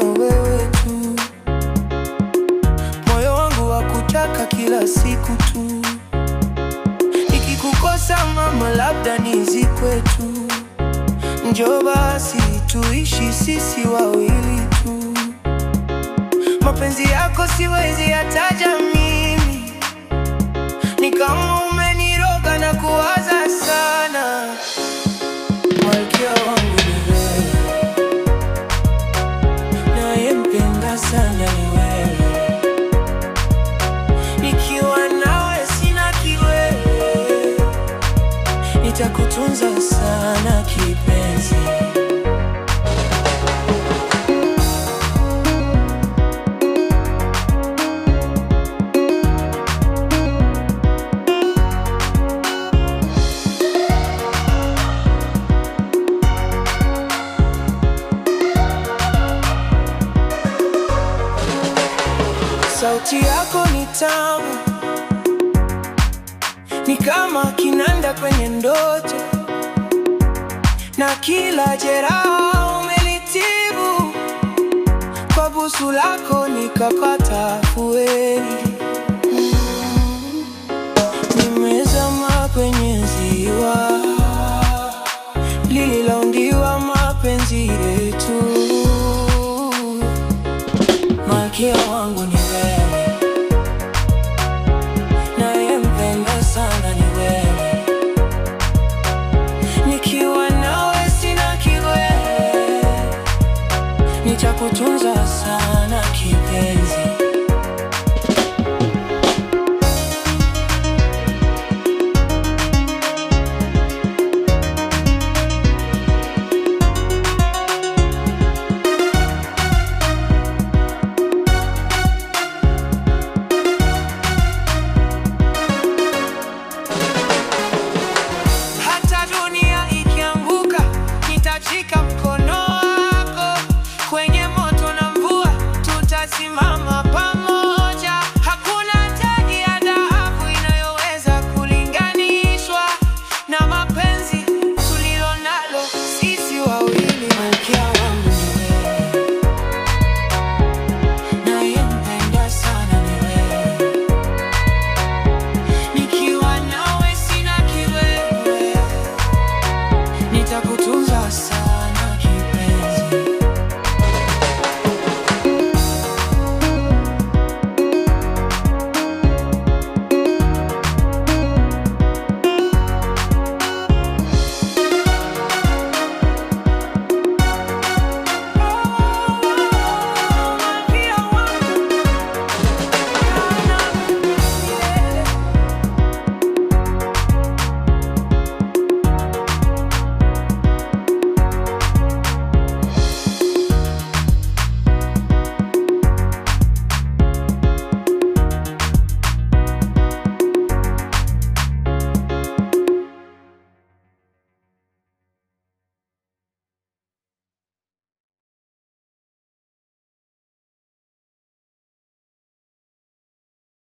wewe tu, moyo wangu wakutaka kila siku tu. Nikikukosa mama, labda nizikwe tu. Njoo basi tuishi sisi wawili tu. Mapenzi yako siwezi yataja mimi, ni kama umeniroga na kuwaza sana. Malkia wangu ni wewe, nayempenda sana ni wewe. Nikiwa nawe sina kiwewe, nitakutunza sana kipenzi. Sauti yako ni tamu, ni kama kinanda kwenye ndoto, na kila jeraha umelitibu. Kwa busu lako nikapata afueni. Nimezama kwenye ziwa lililoundiwa mapenzi yetu. Malkia wangu ni wewe, nayempenda sana ni wewe. Nikiwa nawe sina kiwewe, nitakutunza sana kipenzi. Shika mkono wako, kwenye moto na mvua tutasimama.